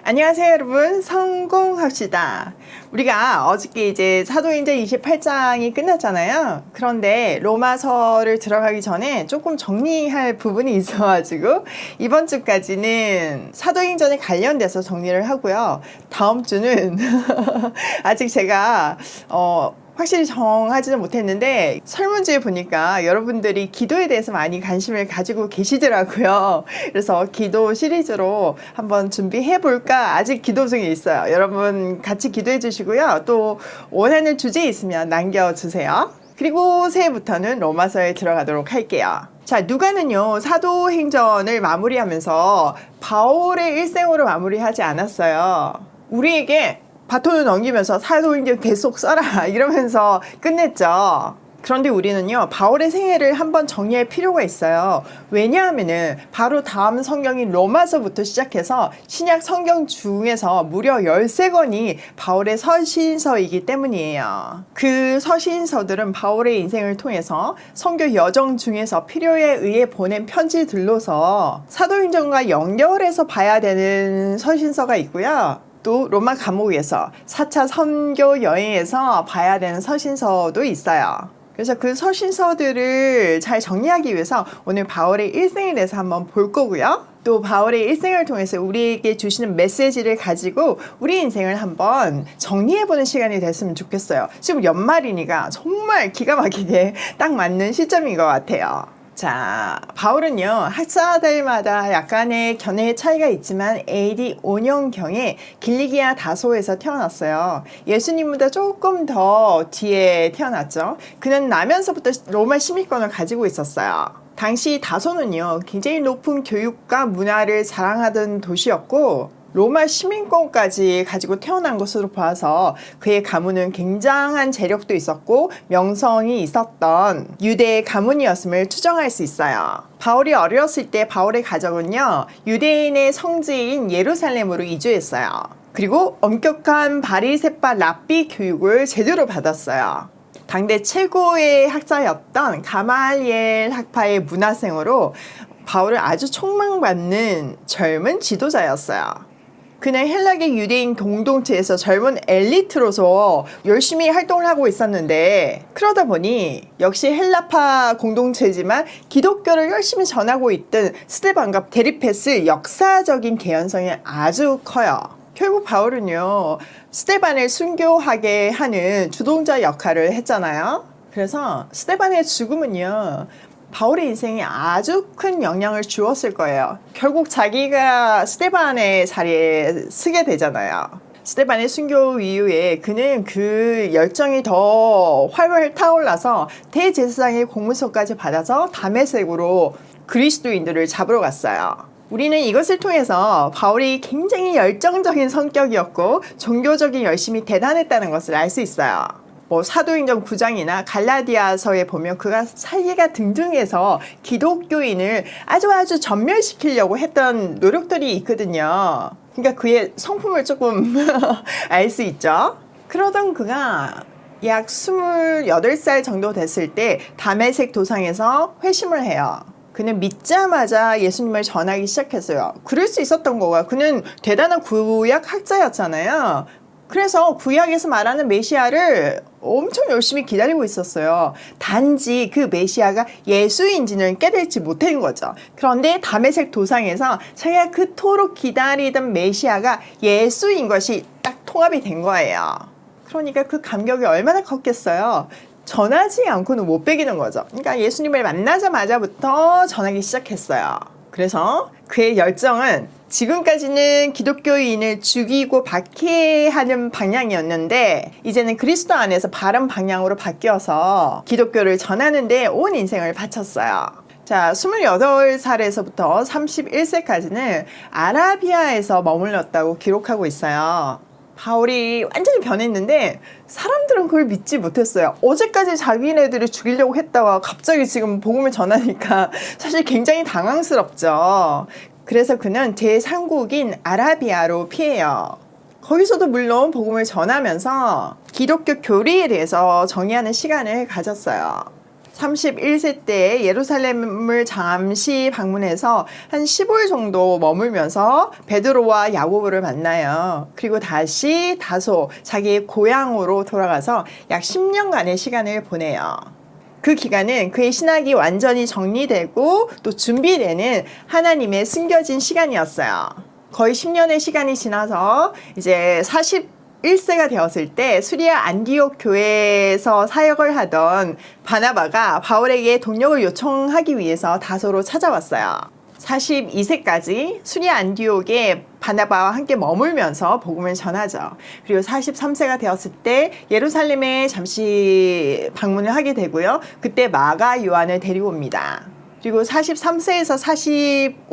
안녕하세요, 여러분. 성공합시다. 우리가 어저께 이제 사도행전 28장이 끝났잖아요. 그런데 로마서를 들어가기 전에 조금 정리할 부분이 있어가지고 이번 주까지는 사도행전에 관련돼서 정리를 하고요. 다음 주는 아직 제가 확실히 정하지는 못했는데 설문지에 보니까 여러분들이 기도에 대해서 많이 관심을 가지고 계시더라고요. 그래서 기도 시리즈로 한번 준비해 볼까 아직 기도 중에 있어요. 여러분 같이 기도해 주시고요. 또 원하는 주제 있으면 남겨주세요. 그리고 새해부터는 로마서에 들어가도록 할게요. 자, 누가는요 사도행전을 마무리하면서 바울의 일생으로 마무리하지 않았어요. 우리에게 바톤을 넘기면서 사도행전 계속 써라 이러면서 끝냈죠. 그런데 우리는요 바울의 생애를 한번 정리할 필요가 있어요. 왜냐하면은 바로 다음 성경인 로마서부터 시작해서 신약 성경 중에서 무려 13권이 바울의 서신서이기 때문이에요. 그 서신서들은 바울의 인생을 통해서 선교 여정 중에서 필요에 의해 보낸 편지들로서 사도행전과 연결해서 봐야 되는 서신서가 있고요. 또 로마 감옥에서 4차 선교 여행에서 봐야 되는 서신서도 있어요. 그래서 그 서신서들을 잘 정리하기 위해서 오늘 바울의 일생에 대해서 한번 볼 거고요. 또 바울의 일생을 통해서 우리에게 주시는 메시지를 가지고 우리 인생을 한번 정리해보는 시간이 됐으면 좋겠어요. 지금 연말이니까 정말 기가 막히게 딱 맞는 시점인 것 같아요. 자, 바울은요 학자들마다 약간의 견해의 차이가 있지만 AD 5년경에 길리기아 다소에서 태어났어요. 예수님보다 조금 더 뒤에 태어났죠. 그는 나면서부터 로마 시민권을 가지고 있었어요. 당시 다소는요 굉장히 높은 교육과 문화를 자랑하던 도시였고 로마 시민권까지 가지고 태어난 것으로 봐서 그의 가문은 굉장한 재력도 있었고 명성이 있었던 유대의 가문이었음을 추정할 수 있어요. 바울이 어렸을 때 바울의 가족은요 유대인의 성지인 예루살렘으로 이주했어요. 그리고 엄격한 바리새파 랍비 교육을 제대로 받았어요. 당대 최고의 학자였던 가말리엘 학파의 문화생으로 바울은 아주 촉망받는 젊은 지도자였어요. 그는 헬라계 유대인 공동체에서 젊은 엘리트로서 열심히 활동을 하고 있었는데 그러다 보니 역시 헬라파 공동체지만 기독교를 열심히 전하고 있던 스데반과 데리페스 역사적인 개연성이 아주 커요. 결국 바울은요 스데반을 순교하게 하는 주동자 역할을 했잖아요. 그래서 스데반의 죽음은요 바울의 인생에 아주 큰 영향을 주었을 거예요. 결국 자기가 스데반의 자리에 서게 되잖아요. 스데반의 순교 이후에 그는 그 열정이 더 활활 타올라서 대제사장의 공문서까지 받아서 다메섹으로 그리스도인들을 잡으러 갔어요. 우리는 이것을 통해서 바울이 굉장히 열정적인 성격이었고 종교적인 열심이 대단했다는 것을 알 수 있어요. 사도행전 9장이나 갈라디아서에 보면 그가 살기가 등등해서 기독교인을 아주 전멸시키려고 했던 노력들이 있거든요. 그러니까 그의 성품을 조금 알 수 있죠. 그러던 그가 약 28살 정도 됐을 때 다메섹 도상에서 회심을 해요. 그는 믿자마자 예수님을 전하기 시작했어요. 그럴 수 있었던 거가 그는 대단한 구약 학자였잖아요. 그래서 구약에서 말하는 메시아를 엄청 열심히 기다리고 있었어요. 단지 그 메시아가 예수인지는 깨닫지 못한 거죠. 그런데 다메섹 도상에서 자기가 그토록 기다리던 메시아가 예수인 것이 딱 통합이 된 거예요. 그러니까 그 감격이 얼마나 컸겠어요. 전하지 않고는 못 베기는 거죠. 그러니까 예수님을 만나자마자부터 전하기 시작했어요. 그래서 그의 열정은 지금까지는 기독교인을 죽이고 박해하는 방향이었는데 이제는 그리스도 안에서 바른 방향으로 바뀌어서 기독교를 전하는 데 온 인생을 바쳤어요. 자, 28살에서부터 31세까지는 아라비아에서 머물렀다고 기록하고 있어요. 바울이 완전히 변했는데 사람들은 그걸 믿지 못했어요. 어제까지 자기네들을 죽이려고 했다가 갑자기 지금 복음을 전하니까 사실 굉장히 당황스럽죠. 그래서 그는 제3국인 아라비아로 피해요. 거기서도 물론 복음을 전하면서 기독교 교리에 대해서 정의하는 시간을 가졌어요. 31세 때 예루살렘을 잠시 방문해서 한 15일 정도 머물면서 베드로와 야고보를 만나요. 그리고 다시 다소 자기의 고향으로 돌아가서 약 10년간의 시간을 보내요. 그 기간은 그의 신학이 완전히 정리되고 또 준비되는 하나님의 숨겨진 시간이었어요. 거의 10년의 시간이 지나서 이제 41세가 되었을 때 수리아 안디옥 교회에서 사역을 하던 바나바가 바울에게 동력을 요청하기 위해서 다소로 찾아왔어요. 42세까지 수리아 안디옥에 바나바와 함께 머물면서 복음을 전하죠. 그리고 43세가 되었을 때 예루살렘에 잠시 방문을 하게 되고요. 그때 마가 요한을 데리고 옵니다. 그리고 43세에서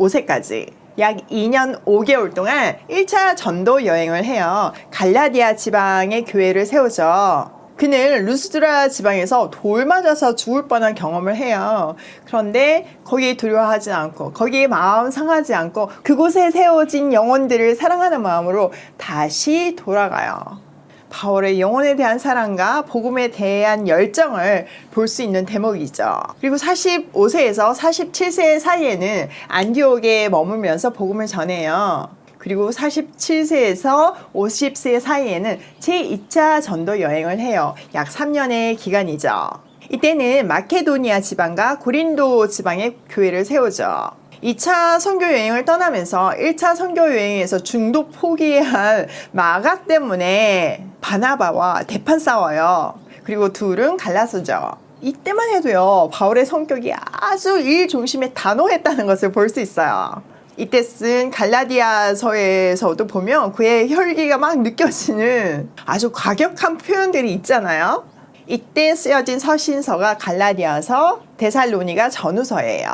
45세까지 약 2년 5개월 동안 1차 전도 여행을 해요. 갈라디아 지방의 교회를 세우죠. 그는 루스드라 지방에서 돌 맞아서 죽을 뻔한 경험을 해요. 그런데 거기에 두려워하지 않고 거기에 마음 상하지 않고 그곳에 세워진 영혼들을 사랑하는 마음으로 다시 돌아가요. 바울의 영혼에 대한 사랑과 복음에 대한 열정을 볼 수 있는 대목이죠. 그리고 45세에서 47세 사이에는 안디옥에 머물면서 복음을 전해요. 그리고 47세에서 50세 사이에는 제2차 전도 여행을 해요. 약 3년의 기간이죠. 이때는 마케도니아 지방과 고린도 지방의 교회를 세우죠. 2차 선교 여행을 떠나면서 1차 선교 여행에서 중도 포기한 마가 때문에 바나바와 대판 싸워요. 그리고 둘은 갈라서죠. 이때만 해도요, 바울의 성격이 아주 일 중심에 단호했다는 것을 볼 수 있어요. 이때 쓴 갈라디아서에서도 보면 그의 혈기가 막 느껴지는 아주 과격한 표현들이 있잖아요. 이때 쓰여진 서신서가 갈라디아서, 데살로니가 전후서예요.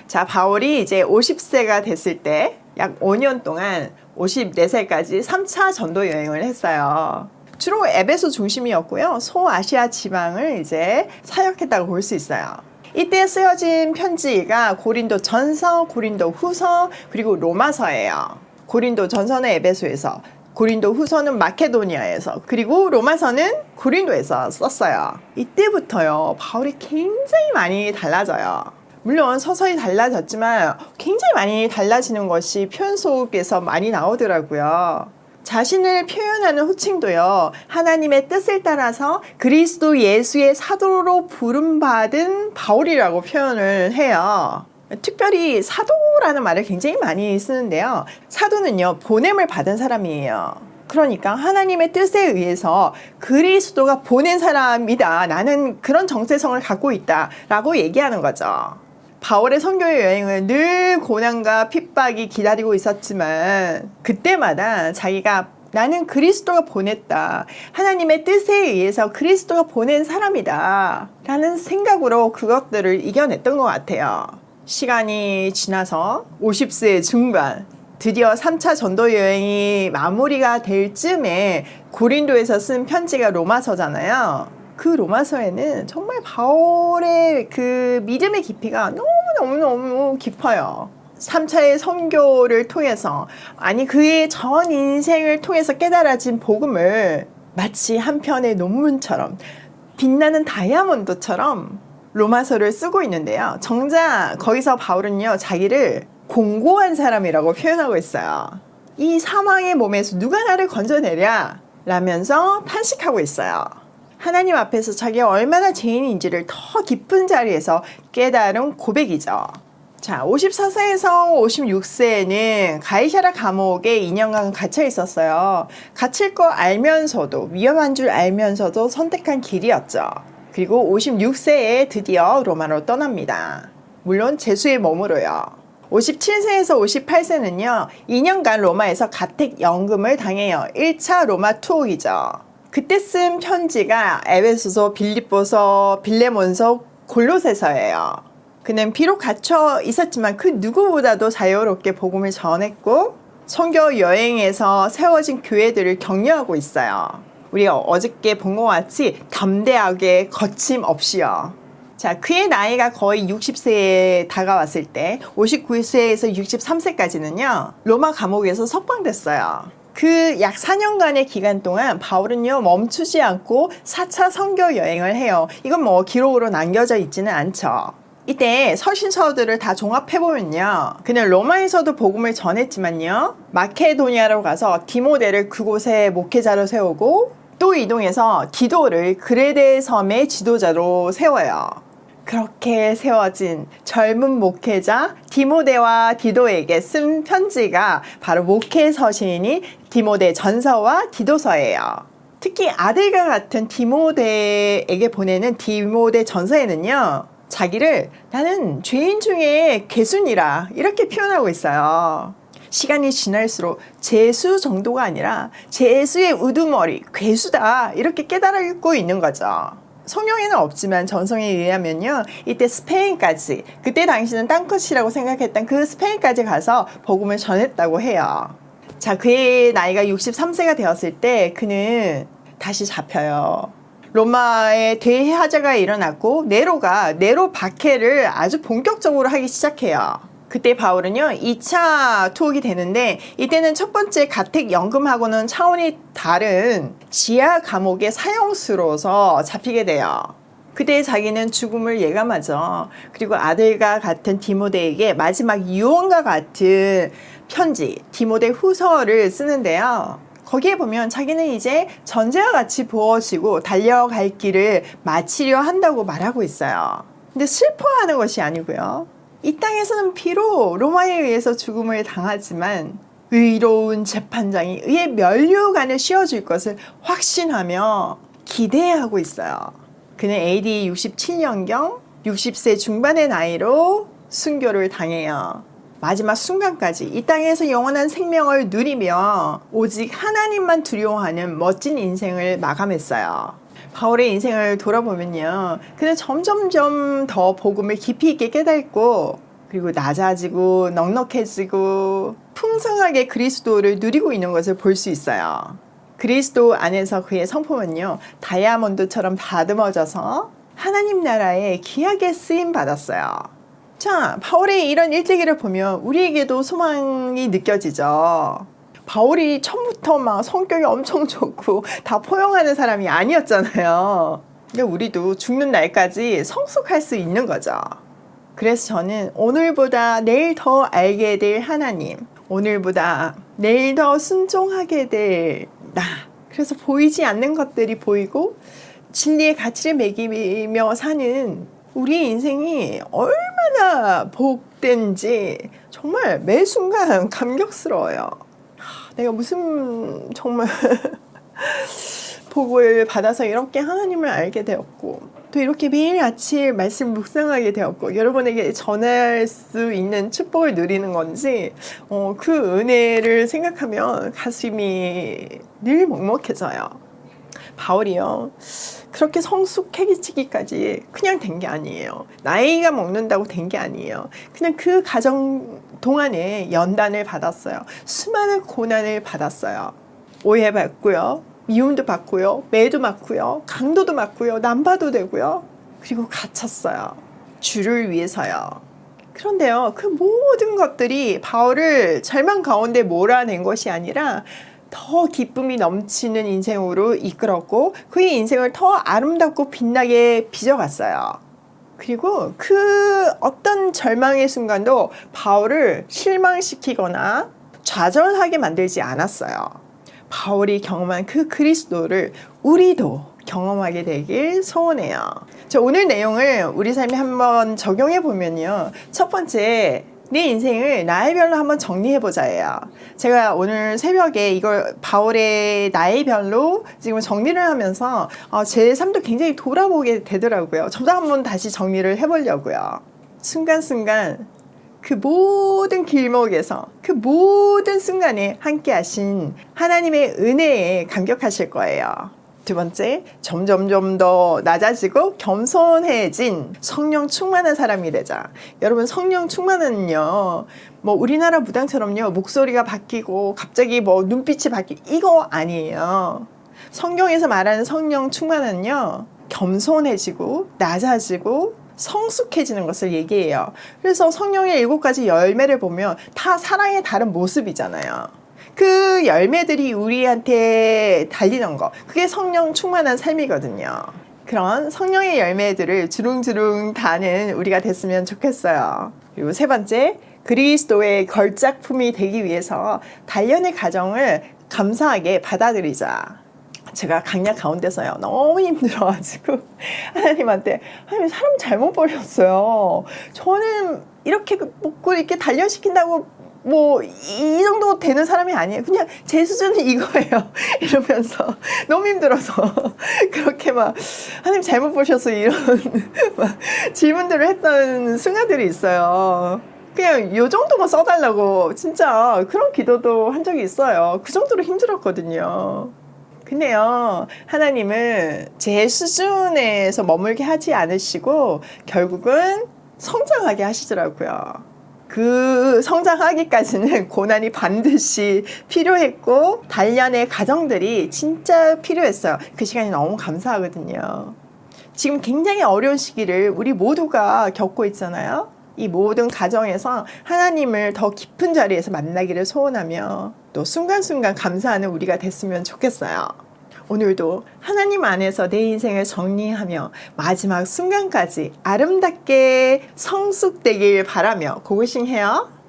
자, 바울이 이제 50세가 됐을 때 약 5년 동안 54세까지 3차 전도 여행을 했어요. 주로 에베소 중심이었고요. 소아시아 지방을 이제 사역했다고 볼 수 있어요. 이때 쓰여진 편지가 고린도 전서, 고린도 후서, 그리고 로마서예요. 고린도 전서는 에베소에서, 고린도 후서는 마케도니아에서, 그리고 로마서는 고린도에서 썼어요. 이때부터요, 바울이 굉장히 많이 달라져요. 물론 서서히 달라졌지만 굉장히 많이 달라지는 것이 표현 속에서 많이 나오더라고요. 자신을 표현하는 호칭도요, 하나님의 뜻을 따라서 그리스도 예수의 사도로 부름받은 바울이라고 표현을 해요. 특별히 사도라는 말을 굉장히 많이 쓰는데요. 사도는요, 보냄을 받은 사람이에요. 그러니까 하나님의 뜻에 의해서 그리스도가 보낸 사람이다. 나는 그런 정체성을 갖고 있다. 라고 얘기하는 거죠. 바울의 선교 여행은 늘 고난과 핍박이 기다리고 있었지만 그때마다 자기가 나는 그리스도가 보냈다. 하나님의 뜻에 의해서 그리스도가 보낸 사람이다. 라는 생각으로 그것들을 이겨냈던 것 같아요. 시간이 지나서 50세 중반, 드디어 3차 전도 여행이 마무리가 될 쯤에 고린도에서 쓴 편지가 로마서잖아요. 그 로마서에는 정말 바울의 그 믿음의 깊이가 너무너무 깊어요. 3차의 선교를 통해서, 아니 그의 전 인생을 통해서 깨달아진 복음을 마치 한 편의 논문처럼, 빛나는 다이아몬드처럼 로마서를 쓰고 있는데요. 정작 거기서 바울은요, 자기를 공고한 사람이라고 표현하고 있어요. 이 사망의 몸에서 누가 나를 건져내랴? 라면서 탄식하고 있어요. 하나님 앞에서 자기가 얼마나 죄인인지를 더 깊은 자리에서 깨달은 고백이죠. 자, 54세에서 56세에는 가이사랴 감옥에 2년간 갇혀 있었어요. 갇힐 거 알면서도, 위험한 줄 알면서도 선택한 길이었죠. 그리고 56세에 드디어 로마로 떠납니다. 물론 제수의 몸으로요. 57세에서 58세는요, 2년간 로마에서 가택연금을 당해요. 1차 로마 투옥이죠. 그때 쓴 편지가 에베소서, 빌립보서, 빌레몬서, 골로새서예요. 그는 비록 갇혀 있었지만 그 누구보다도 자유롭게 복음을 전했고 선교 여행에서 세워진 교회들을 격려하고 있어요. 우리가 어저께 본 것 같이 담대하게 거침없이요. 자, 그의 나이가 거의 60세에 다가왔을 때 59세에서 63세까지는요. 로마 감옥에서 석방됐어요. 그 약 4년간의 기간 동안 바울은요 멈추지 않고 4차 선교 여행을 해요. 이건 뭐 기록으로 남겨져 있지는 않죠. 이때 서신서들을 다 종합해보면요, 그는 로마에서도 복음을 전했지만요, 마케도니아로 가서 디모데를 그곳에 목회자로 세우고 또 이동해서 디도를 그레데 섬의 지도자로 세워요. 그렇게 세워진 젊은 목회자 디모데와 디도에게 쓴 편지가 바로 목회서신이 디모데 전서와 디도서예요. 특히 아들과 같은 디모데에게 보내는 디모데 전서에는요, 자기를 나는 죄인 중에 괴순이라 이렇게 표현하고 있어요. 시간이 지날수록 죄수 정도가 아니라 죄수의 우두머리, 괴수다 이렇게 깨달고 있는 거죠. 성경에는 없지만 전성에 의하면요, 이때 스페인까지, 그때 당시는 땅끝이라고 생각했던 그 스페인까지 가서 복음을 전했다고 해요. 자, 그의 나이가 63세가 되었을 때 그는 다시 잡혀요. 로마에 대해하자가 일어났고 네로 박해를 아주 본격적으로 하기 시작해요. 그때 바울은요 2차 투옥이 되는데, 이때는 첫 번째 가택연금하고는 차원이 다른 지하 감옥의 사형수로서 잡히게 돼요. 그때 자기는 죽음을 예감하죠. 그리고 아들과 같은 디모데에게 마지막 유언과 같은 편지, 디모데 후서를 쓰는데요. 거기에 보면 자기는 이제 전제와 같이 부어지고 달려갈 길을 마치려 한다고 말하고 있어요. 근데 슬퍼하는 것이 아니고요, 이 땅에서는 비록 로마에 의해서 죽음을 당하지만 의로운 재판장이 의의 면류관을 씌워줄 것을 확신하며 기대하고 있어요. 그는 AD 67년경 60세 중반의 나이로 순교를 당해요. 마지막 순간까지 이 땅에서 영원한 생명을 누리며 오직 하나님만 두려워하는 멋진 인생을 마감했어요. 바울의 인생을 돌아보면요, 그는 점점점 더 복음을 깊이 있게 깨닫고, 그리고 낮아지고 넉넉해지고 풍성하게 그리스도를 누리고 있는 것을 볼 수 있어요. 그리스도 안에서 그의 성품은요 다이아몬드처럼 다듬어져서 하나님 나라에 귀하게 쓰임 받았어요. 자, 바울의 이런 일대기를 보면 우리에게도 소망이 느껴지죠. 바울이 처음부터 막 성격이 엄청 좋고 다 포용하는 사람이 아니었잖아요. 근데 우리도 죽는 날까지 성숙할 수 있는 거죠. 그래서 저는 오늘보다 내일 더 알게 될 하나님, 오늘보다 내일 더 순종하게 될 나, 그래서 보이지 않는 것들이 보이고 진리의 가치를 매기며 사는 우리 인생이 얼마나 복된지 정말 매 순간 감격스러워요. 내가 무슨 정말 복을 받아서 이렇게 하나님을 알게 되었고, 또 이렇게 매일아침 말씀 묵상하게 되었고, 여러분에게 전할 수 있는 축복을 누리는 건지 그 은혜를 생각하면 가슴이 늘 먹먹해져요. 바울이요, 그렇게 성숙해지기까지 그냥 된 게 아니에요. 나이가 먹는다고 된 게 아니에요. 그냥 그 과정 동안에 연단을 받았어요. 수많은 고난을 받았어요. 오해받고요, 미움도 받고요, 매도 맞고요, 강도도 맞고요, 난파도 되고요, 그리고 갇혔어요. 주를 위해서요. 그런데요, 그 모든 것들이 바울을 절망 가운데 몰아낸 것이 아니라 더 기쁨이 넘치는 인생으로 이끌었고, 그의 인생을 더 아름답고 빛나게 빚어갔어요. 그리고 그 어떤 절망의 순간도 바울을 실망시키거나 좌절하게 만들지 않았어요. 바울이 경험한 그 그리스도를 우리도 경험하게 되길 소원해요. 자, 오늘 내용을 우리 삶에 한번 적용해 보면요, 첫 번째, 내 인생을 나이별로 한번 정리해보자예요. 제가 오늘 새벽에 이걸 바울의 나이별로 지금 정리를 하면서 제 삶도 굉장히 돌아보게 되더라고요. 저도 한번 다시 정리를 해보려고요. 순간순간 그 모든 길목에서 그 모든 순간에 함께 하신 하나님의 은혜에 감격하실 거예요. 두 번째, 점점점 더 낮아지고 겸손해진 성령 충만한 사람이 되자. 여러분, 성령 충만은요, 뭐 우리나라 무당처럼요 목소리가 바뀌고 갑자기 뭐 눈빛이 바뀌고 이거 아니에요. 성경에서 말하는 성령 충만은요, 겸손해지고 낮아지고 성숙해지는 것을 얘기해요. 그래서 성령의 7가지 열매를 보면 다 사랑의 다른 모습이잖아요. 그 열매들이 우리한테 달리는 거, 그게 성령 충만한 삶이거든요. 그런 성령의 열매들을 주릉주릉 다는 우리가 됐으면 좋겠어요. 그리고 세 번째, 그리스도의 걸작품이 되기 위해서 단련의 과정을 감사하게 받아들이자. 제가 강약 가운데서요, 너무 힘들어가지고 하나님한테, 하나님, 사람 잘못 버렸어요. 저는 이렇게 먹고 이렇게 단련시킨다고 뭐 이 정도 되는 사람이 아니에요. 그냥 제 수준은 이거예요. 이러면서 너무 힘들어서 그렇게 막 하나님 잘못 보셔서 이런 막 질문들을 했던 순간들이 있어요. 그냥 요 정도만 써달라고 진짜 그런 기도도 한 적이 있어요. 그 정도로 힘들었거든요. 근데요, 하나님은 제 수준에서 머물게 하지 않으시고 결국은 성장하게 하시더라고요. 그 성장하기까지는 고난이 반드시 필요했고 단련의 과정들이 진짜 필요했어요. 그 시간이 너무 감사하거든요. 지금 굉장히 어려운 시기를 우리 모두가 겪고 있잖아요. 이 모든 과정에서 하나님을 더 깊은 자리에서 만나기를 소원하며 또 순간순간 감사하는 우리가 됐으면 좋겠어요. 오늘도 하나님 안에서 내 인생을 정리하며 마지막 순간까지 아름답게 성숙되길 바라며 고고싱해요.